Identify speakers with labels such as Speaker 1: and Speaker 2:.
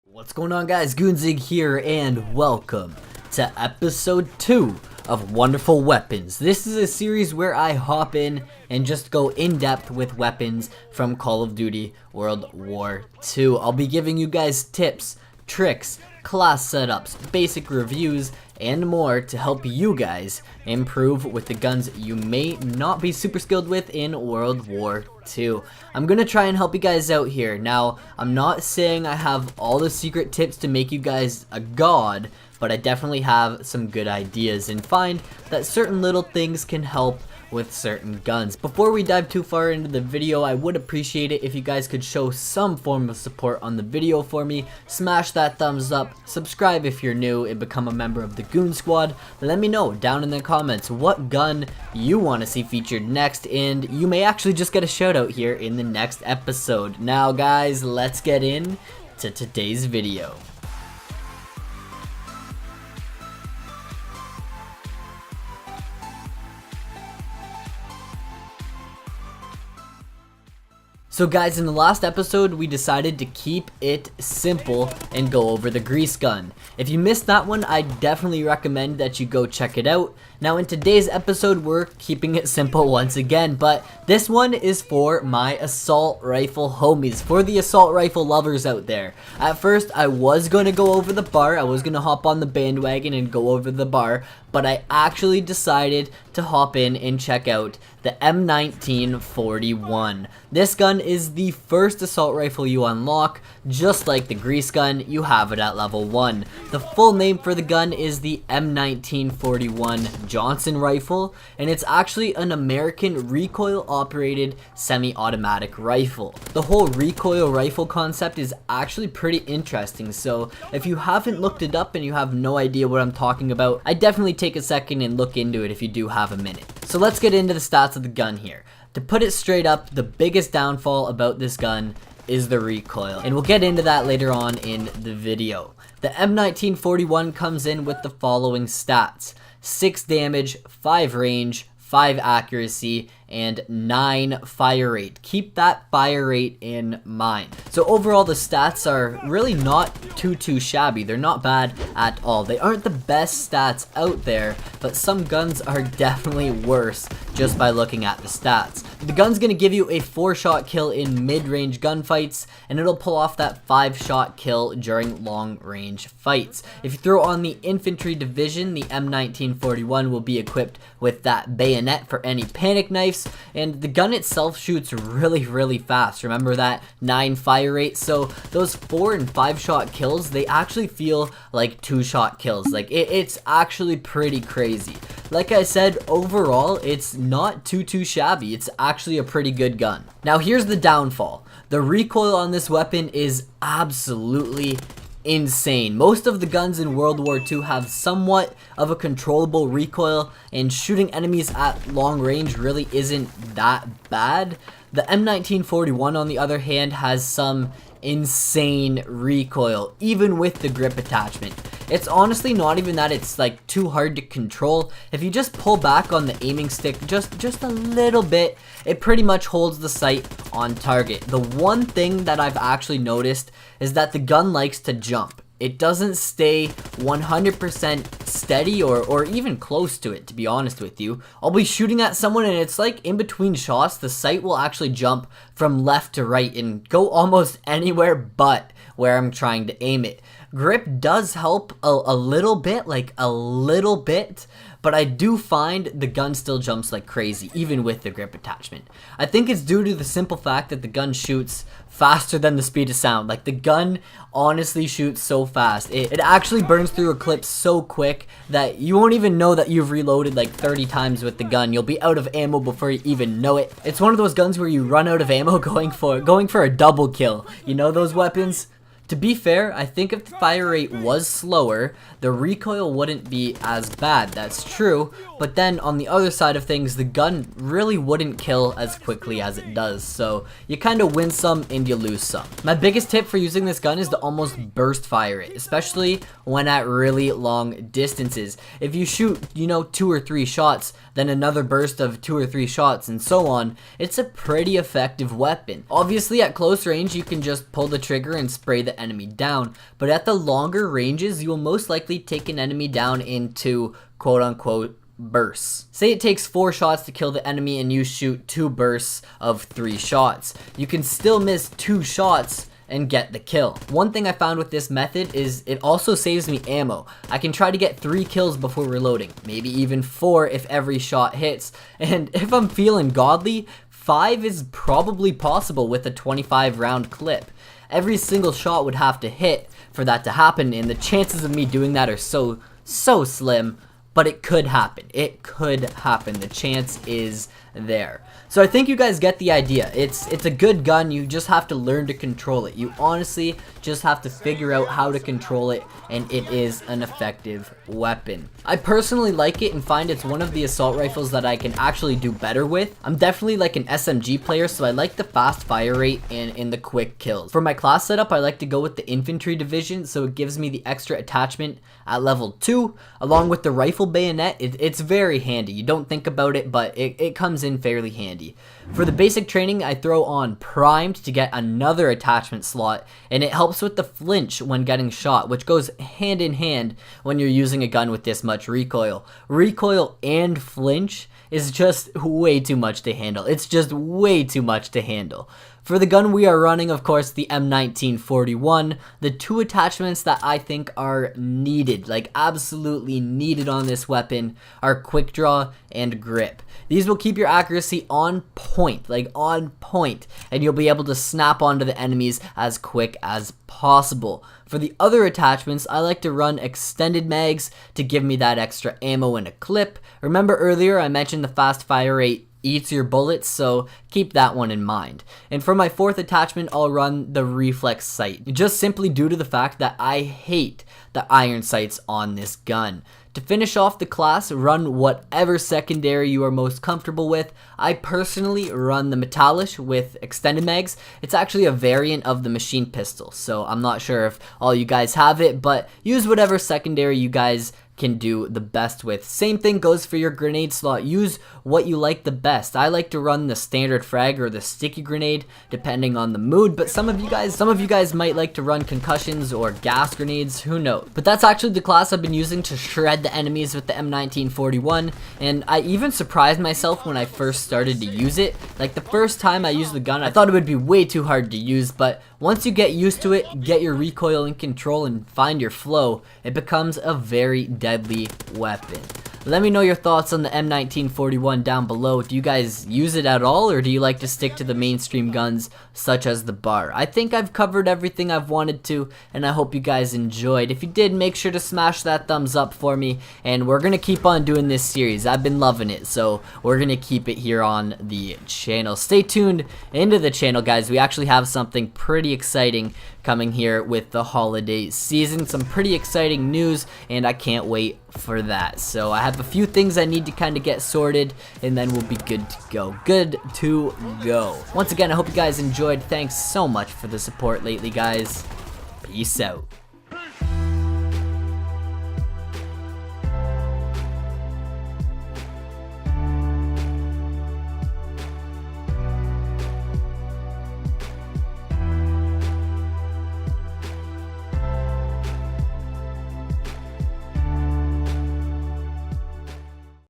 Speaker 1: What's going on, guys? Goonzig here, and welcome to episode 2 of Wonderful Weapons. This is a series where I hop in and just go in depth with weapons from Call of Duty World War II. I'll be giving you guys tips, tricks, class setups, basic reviews, and more to help you guys improve with the guns you may not be super skilled with in World War II. I'm gonna try and help you guys out here. Now, I'm not saying I have all the secret tips to make you guys a god, but I definitely have some good ideas and find that certain little things can help with certain guns. Before we dive too far into the video, I would appreciate it if you guys could show some form of support on the video for me. Smash that thumbs up, subscribe if you're new, and become a member of the Goon Squad. Let me know down in the comments what gun you want to see featured next, and you may actually just get a shout out here in the next episode. Now guys, let's get in to today's video. So guys, in the last episode, we decided to keep it simple and go over the grease gun. If you missed that one, I definitely recommend that you go check it out. Now in today's episode, we're keeping it simple once again, but this one is for my assault rifle homies, for the assault rifle lovers out there. At first, I was going to go over the bar, I was going to hop on the bandwagon and go over the bar, but I actually decided to hop in and check out the M1941. This gun is the first assault rifle you unlock. Just like the grease gun, you have it at level 1. The full name for the gun is the M1941 Johnson rifle, and it's actually an American recoil-operated semi-automatic rifle. The whole recoil rifle concept is actually pretty interesting, so if you haven't looked it up and you have no idea what I'm talking about, I definitely take a second and look into it if you do have a minute. So let's get into the stats of the gun here. To put it straight up, the biggest downfall about this gun is the recoil, and we'll get into that later on in the video. The M1941 comes in with the following stats: 6 damage, 5 range, 5 accuracy, and 9 fire rate. Keep that fire rate in mind. So overall, the stats are really not too shabby. They're not bad at all. They aren't the best stats out there, but some guns are definitely worse just by looking at the stats. The gun's gonna give you a 4-shot kill in mid-range gunfights, and it'll pull off that 5-shot kill during long-range fights. If you throw on the infantry division, the M1941 will be equipped with that bayonet for any panic knives, and the gun itself shoots really fast. Remember that 9 fire rate? So those 4 and 5-shot kills, they actually feel like 2-shot kills. Like it's actually pretty crazy. Like I said, overall, it's not too shabby. It's actually a pretty good gun. Now here's the downfall. The recoil on this weapon is absolutely insane. Most of the guns in World War II have somewhat of a controllable recoil, and shooting enemies at long range really isn't that bad. The M1941, on the other hand, has some insane recoil, even with the grip attachment. It's honestly not even that it's like too hard to control. If you just pull back on the aiming stick just a little bit, it pretty much holds the sight on target. The one thing that I've actually noticed is that the gun likes to jump. It doesn't stay 100% steady or even close to it, to be honest with you. I'll be shooting at someone and it's like in between shots, the sight will actually jump from left to right and go almost anywhere but where I'm trying to aim it. Grip does help a little bit, but I do find the gun still jumps like crazy, even with the grip attachment. I think it's due to the simple fact that the gun shoots faster than the speed of sound. Like, the gun honestly shoots so fast. It actually burns through a clip so quick that you won't even know that you've reloaded like 30 times with the gun. You'll be out of ammo before you even know it. It's one of those guns where you run out of ammo going for a double kill. You know those weapons? To be fair, I think if the fire rate was slower, the recoil wouldn't be as bad. That's true, but then on the other side of things, the gun really wouldn't kill as quickly as it does, so you kind of win some and you lose some. My biggest tip for using this gun is to almost burst fire it, especially when at really long distances. If you shoot, 2 or 3 shots, then another burst of 2 or 3 shots, and so on, it's a pretty effective weapon. Obviously, at close range, you can just pull the trigger and spray the the enemy down, but at the longer ranges, you will most likely take an enemy down into quote-unquote bursts. Say it takes 4 shots to kill the enemy and you shoot 2 bursts of 3 shots. You can still miss 2 shots and get the kill. One thing I found with this method is it also saves me ammo. I can try to get 3 kills before reloading, maybe even 4 if every shot hits, and if I'm feeling godly, 5 is probably possible with a 25 round clip. Every single shot would have to hit for that to happen, and the chances of me doing that are so slim, but it could happen. It could happen. The chance is there. So I think you guys get the idea. It's a good gun. You just have to learn to control it. You honestly just have to figure out how to control it, and it is an effective weapon. I personally like it and find it's one of the assault rifles that I can actually do better with. I'm definitely like an SMG player, so I like the fast fire rate and the quick kills. For my class setup, I like to go with the infantry division, so it gives me the extra attachment at level 2, along with the rifle bayonet. It's very handy. You don't think about it, but it comes in fairly handy. For the basic training, I throw on primed to get another attachment slot, and it helps with the flinch when getting shot, which goes hand in hand when you're using a gun with this much recoil. Recoil and flinch is just way too much to handle. It's just way too much to handle. For the gun we are running, of course, the M1941, the 2 attachments that I think are needed, like absolutely needed on this weapon, are quick draw and grip. These will keep your accuracy on point, like on point, and you'll be able to snap onto the enemies as quick as possible. For the other attachments, I like to run extended mags to give me that extra ammo in a clip. Remember earlier I mentioned the fast fire rate eats your bullets, so keep that one in mind. And for my 4th attachment, I'll run the reflex sight, just simply due to the fact that I hate the iron sights on this gun. To finish off the class, run whatever secondary you are most comfortable with. I personally run the Metallish with extended mags. It's actually a variant of the machine pistol, so I'm not sure if all you guys have it, but use whatever secondary you guys can do the best with. Same thing goes for your grenade slot. Use what you like the best. I like to run the standard frag or the sticky grenade depending on the mood, but some of you guys might like to run concussions or gas grenades, who knows. But that's actually the class I've been using to shred the enemies with the M1941, and I even surprised myself when I first started to use it. Like the first time I used the gun, I thought it would be way too hard to use, but once you get used to it, get your recoil in control and find your flow, it becomes a very deadly weapon. Let me know your thoughts on the M1941 down below. Do you guys use it at all, or do you like to stick to the mainstream guns such as the bar? I think I've covered everything I've wanted to, and I hope you guys enjoyed. If you did, make sure to smash that thumbs up for me, and we're gonna keep on doing this series. I've been loving it, so we're gonna keep it here on the channel. Stay tuned into the channel, guys. We actually have something pretty exciting coming here with the holiday season. Some pretty exciting news, and I can't wait for that. So I have a few things I need to kind of get sorted, and then we'll be good to go. Good to go. Once again, I hope you guys enjoyed. Thanks so much for the support lately, guys. Peace out.